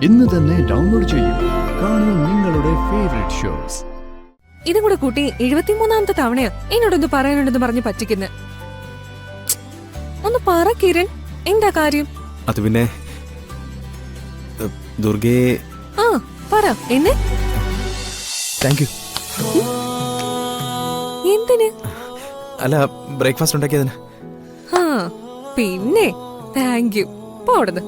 ഇന്ന് തന്നെ ഡൗൺലോഡ് ചെയ്യൂ. കാണൂ നിങ്ങളുടെ ഫേവറേറ്റ് ഷോസ്. ഇതും കൂടെ കൂട്ടി 73ാമത്തെ തവണയാ എന്നോടൊന്ന് പറയാനുണ്ടെന്ന് പറഞ്ഞ് പറ്റിക്കുന്നത്. ഒന്ന് പറ കിരൺ, എന്താ കാര്യം? അത് പിന്നെ ദുർഗേ. ആ പറ. എന്നെ താങ്ക് യു. എന്തിന്? അല്ല, ബ്രേക്ക്ഫാസ്റ്റ് ഉണ്ടാക്കിയതിന്. ആ പിന്നെ താങ്ക് യു. പോടുന്നു.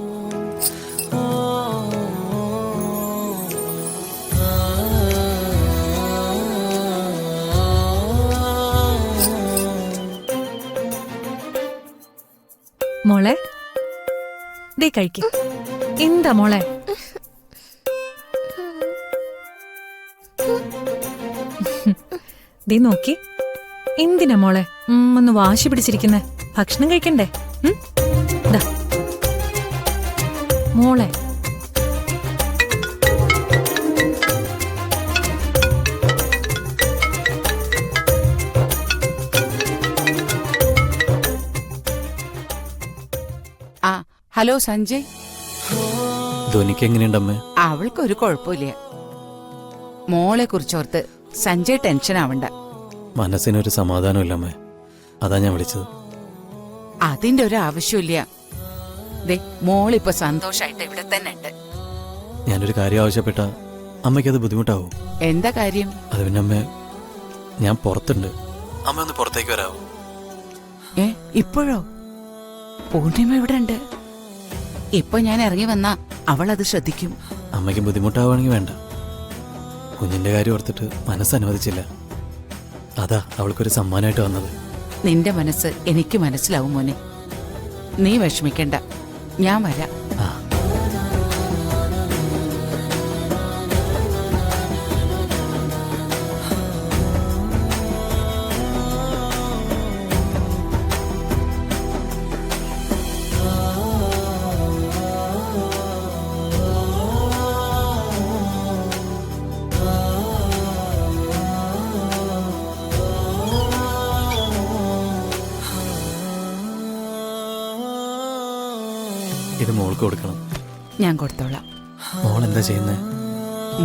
മോളെ ദേ കഴിക്ക്. എന്താ മോളെ? ദേ നോക്കി. എന്തിനാ മോളെ ഒന്ന് വാശി പിടിച്ചിരിക്കുന്നേ? ഭക്ഷണം കഴിക്കണ്ടേ? ദാ മോളെ. ആ ഹലോ സഞ്ജയ്. ധ്വനിക്ക് എങ്ങനെയുണ്ടമ്മേ? അവൾക്കൊരു കുഴപ്പമില്ല. മോളെ കുറിച്ചോർത്ത് സഞ്ജയ് ടെൻഷൻ ആവണ്ട. മനസ്സിനൊരു സമാധാനമില്ലമ്മേ, അതാ ഞാൻ വിളിച്ചത്. അതിന്റെ ഒരു ആവശ്യമില്ല. ദേ മോളിപ്പോ സന്തോഷായിട്ട് ഇവിടെ തന്നെ ഉണ്ട്. ഞാനൊരു കാര്യം ആവശ്യപ്പെട്ട അമ്മയ്ക്കത് ബുദ്ധിമുട്ടാവും. എന്താ കാര്യം? അത് പിന്നെ അമ്മേ, ഞാൻ പുറത്തുണ്ട്. അമ്മ ഒന്ന് പുറത്തേക്ക് വരാവോ? ഇപ്പോഴോ? പൂർണിമ ഇവിടെ ഉണ്ട്. ഇപ്പൊ ഞാൻ ഇറങ്ങി വന്നാ അവൾ അത് ശ്രദ്ധിക്കും. അമ്മയ്ക്ക് ബുദ്ധിമുട്ടാവുകയാണെങ്കിൽ വേണ്ട. കുഞ്ഞിന്റെ കാര്യം ഓർത്തിട്ട് മനസ്സനുവദിച്ചില്ല. അതാ അവൾക്കൊരു സമ്മാനമായിട്ട് വന്നത്. നിന്റെ മനസ്സ് എനിക്ക് മനസ്സിലാവും മോനെ. നീ വിഷമിക്കണ്ട, ഞാൻ വരാം. ഇത് മോൾക്ക് കൊടുക്കണം. ഞാൻ കൊടുത്തോളാം. മോൾ എന്താ ചെയ്യുന്നേ?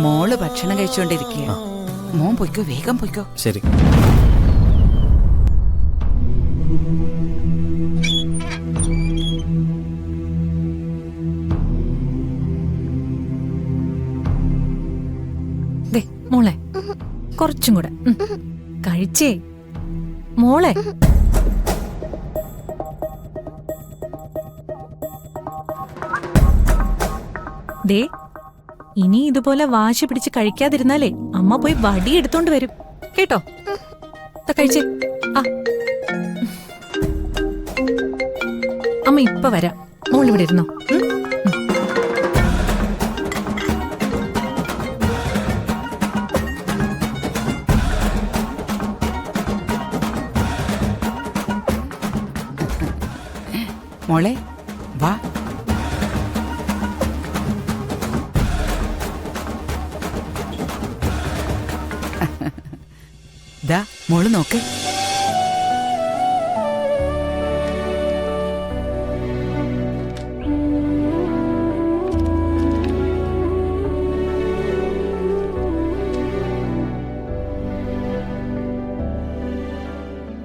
മോള് ഭക്ഷണം കഴിച്ചുകൊണ്ടിരിക്കുക. മോൻ പൊയ്ക്കോ, വേഗം പൊയ്ക്കോ. ശരി. ദേ മോളെ, കുറച്ചും കൂടെ കഴിച്ചേ മോളെ. ദേ ഇനി ഇതുപോലെ വാശി പിടിച്ച് കഴിക്കാതിരുന്നാലേ അമ്മ പോയി വടി എടുത്തോണ്ട് വരും കേട്ടോ. കഴിച്ചേ. ആ അമ്മ ഇപ്പൊ വരാം. മോൾ ഇവിടെ ഇരുന്നോ. മോളെ വാ. ദാ മോള് നോക്ക്.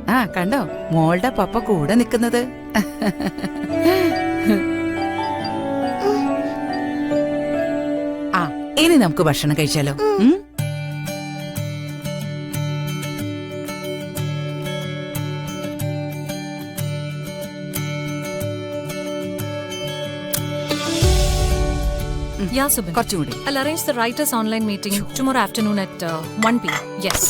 ആ കണ്ടോ മോളുടെ പപ്പ കൂടെ നിൽക്കുന്നത്. ആ ഇനി നമുക്ക് ഭക്ഷണം കഴിച്ചാലോ? Yeah, Subin. കുറച്ചുകൂടി. I'll arrange the writers online meeting tomorrow afternoon at 1 p.m. Yes.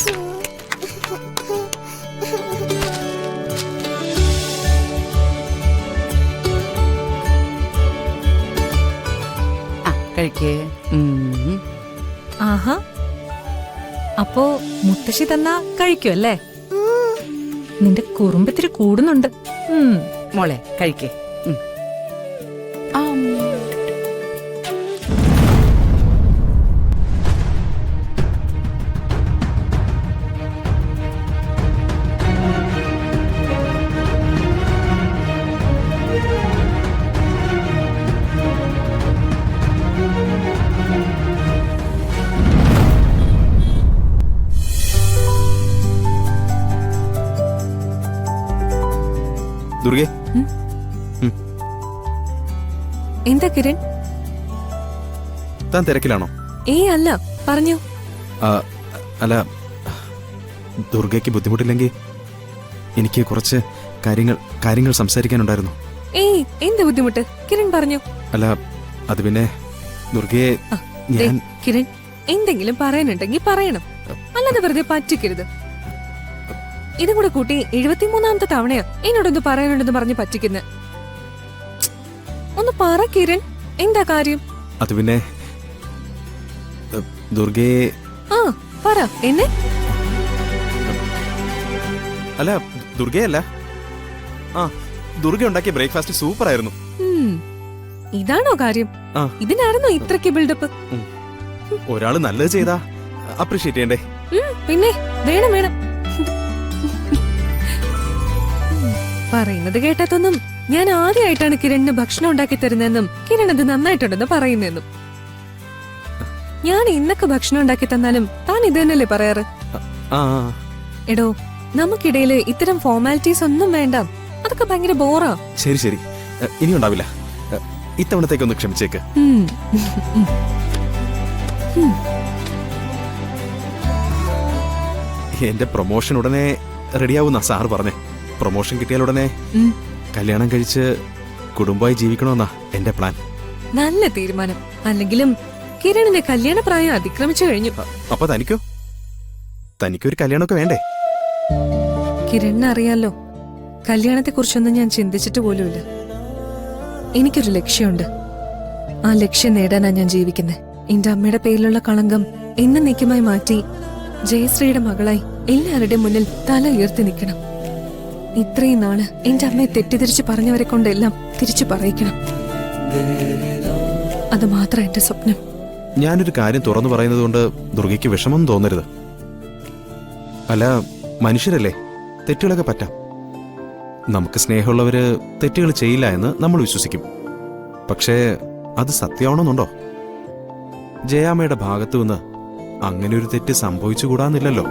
ആ കഴിക്കേ. ആഹാ, അപ്പോ മുത്തശ്ശി തന്നാ കഴിക്കുമല്ലേ? നിന്റെ കുറുമ്പത്തിരി കൂടുന്നുണ്ട്. മോളെ കഴിക്കേ. ദുർഗെ എന്താ കിരൺ? താൻ തിരക്കിലാണോ? അല്ല, പറഞ്ഞോ. ആ, അല്ല, ദുർഗയ്ക്ക് ബുദ്ധിമുട്ടില്ലെങ്കിൽ എനിക്ക് കുറച്ച് കാര്യങ്ങൾ സംസാരിക്കാനുണ്ടായിരുന്നു. എന്ത് ബുദ്ധിമുട്ട്? കിരൺ പറഞ്ഞു. അല്ല, അത് പിന്നെ ദുർഗയെ ഞാൻ കിരൺ, എന്തെങ്കിലും പറയാനുണ്ടെങ്കിൽ പറയണം, അല്ലാതെ വെറുതെ പറ്റിക്കരുത്. ഇതും കൂടെ കൂട്ടി 73ാമത്തെ തവണയാ എന്നോടൊന്ന് പറയാനുണ്ടെന്ന് പറഞ്ഞ് പറ്റിക്കുന്നെ. ഒന്ന് പറ കിരൺ, എന്താ കാര്യം? അത് പിന്നെ ദുർഗയെ പറ. എന്നെ? അല്ല, ദുർഗയല്ല. ദുർഗ ഉണ്ടാക്കിയ ബ്രേക്ക്ഫാസ്റ്റ് സൂപ്പർ ആയിരുന്നു. ഇതാണോ കാര്യം? ഇതിനായിരുന്നോ ഇത്രയ്ക്ക് ബിൽഡപ്പ്? ഒരാള് നല്ലത് ചെയ്താ അപ്രീഷിയേറ്റ് ചെയ്യണ്ടേ? പിന്നെ വേണം വേണം. പറയുന്നത് കേട്ടാത്തൊന്നും ഞാൻ ആദ്യമായിട്ടാണ് കിരണിന് ഭക്ഷണം ഉണ്ടാക്കി തരുന്നതെന്നും കിരൺ അത് നന്നായിട്ടുണ്ടെന്ന് പറയുന്നെന്നും. ഞാൻ ഇന്നൊക്കെ ഭക്ഷണം ഉണ്ടാക്കി തന്നാലും താൻ ഇത് തന്നെയല്ലേ പറയാറ്? എടോ, നമുക്കിടയില് ഇത്തരം ഫോർമാലിറ്റീസ് ഒന്നും വേണ്ട. അതൊക്കെ ഭയങ്കര ബോറാ. ശരി ശരി, ഇനി ഉണ്ടാവില്ല. ഇത്തവണത്തേക്കൊന്ന് ക്ഷമിച്ചേക്ക്. എന്റെ പ്രൊമോഷൻ ഉടനെ റെഡിയാവുന്ന സാറ് പറഞ്ഞേ. പ്രൊമോഷൻ കിട്ടിയാൽ ഉടനെ കല്യാണം കഴിച്ച് കുടുംബമായി ജീവിക്കണമെന്നാ എന്റെ പ്ലാൻ. നല്ല തീരുമാനം. അല്ലെങ്കിലും കിരണിന്റെ കല്യാണ പ്രായം അതിക്രമിച്ചു കഴിഞ്ഞു. അപ്പൊ തനിക്കൊരു കല്യാണമൊക്കെ വേണ്ടേ? കിരണിന് അറിയാലോ, കല്യാണത്തെ കുറിച്ചൊന്നും ഞാൻ ചിന്തിച്ചിട്ട് പോലുമില്ല. എനിക്കൊരു ലക്ഷ്യമുണ്ട്. ആ ലക്ഷ്യം നേടാനാ ഞാൻ ജീവിക്കുന്നത്. എന്റെ അമ്മയുടെ പേരിലുള്ള കളങ്കം എന്നേക്കുമായി മാറ്റി ജയശ്രീയുടെ മകളായി എല്ലാവരുടെയും മുന്നിൽ തല ഉയർത്തി നിൽക്കണം. ഇത്രയും നാള് എന്റെ അമ്മയെ തെറ്റിദ്ധരിച്ച് പറഞ്ഞവരെ കൊണ്ടെല്ലാം തിരിച്ചു പറയിക്കണം. അത് മാത്രം എന്റെ സ്വപ്നം. ഞാനൊരു കാര്യം തുറന്നു പറയുന്നത് കൊണ്ട് ദുർഗയ്ക്ക് വിഷമം തോന്നരുത്. അല്ല, മനുഷ്യരല്ലേ, തെറ്റുകളൊക്കെ പറ്റാം. നമുക്ക് സ്നേഹമുള്ളവര് തെറ്റുകൾ ചെയ്യില്ല എന്ന് നമ്മൾ വിശ്വസിക്കും. പക്ഷേ അത് സത്യമാണെന്നുണ്ടോ? ജയാമ്മയുടെ ഭാഗത്തു നിന്ന് അങ്ങനെ ഒരു തെറ്റ് സംഭവിച്ചുകൂടാന്നില്ലല്ലോ.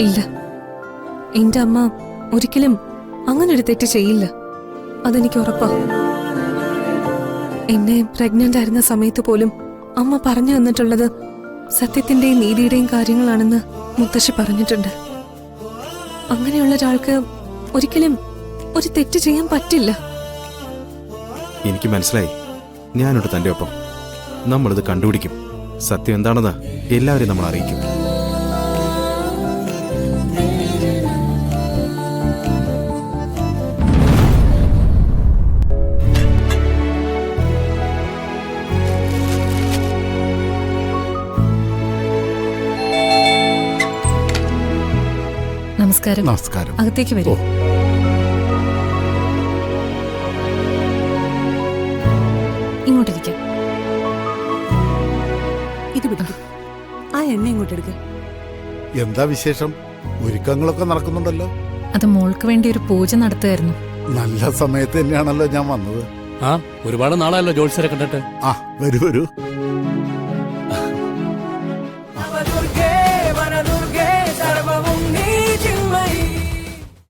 ഇല്ല, എന്റെ അമ്മ ഒരിക്കലും അങ്ങനൊരു തെറ്റ് ചെയ്യില്ല. അതെനിക്ക് ഉറപ്പാ. എന്നെ പ്രഗ്നന്റ് ആയിരുന്ന സമയത്ത് പോലും അമ്മ പറഞ്ഞു തന്നിട്ടുള്ളത് സത്യത്തിന്റെയും നീതിയുടെയും കാര്യങ്ങളാണെന്ന് മുത്തശ്ശി പറഞ്ഞിട്ടുണ്ട്. അങ്ങനെയുള്ള ഒരാൾക്ക് ഒരിക്കലും ഒരു തെറ്റ് ചെയ്യാൻ പറ്റില്ല. എനിക്ക് മനസ്സിലായി. ഞാനുണ്ട് തന്റെ ഒപ്പം. നമ്മളിത് കണ്ടുപിടിക്കും. സത്യം എന്താണെന്ന് എല്ലാവരെയും നമ്മൾ അറിയിക്കും. നമസ്കാരം. നമസ്കാരം. അകത്തേക്ക് വരൂ. ഇങ്ങോട്ടിരിക്കാം. ഇത് പിടിക്കും. ആ എണ്ണ ഇങ്ങോട്ട് എടുക്ക. എന്താ വിശേഷം? ഒരുക്കങ്ങളൊക്കെ നടക്കുന്നുണ്ടല്ലോ. അത് മോൾക്ക് വേണ്ടി ഒരു പൂജ നടത്തുമായിരുന്നു. നല്ല സമയത്ത് തന്നെയാണല്ലോ ഞാൻ വന്നത്. ഒരുപാട് നാളായല്ലോ ജോത്സ്യരെ കണ്ടിട്ട്. വരൂ.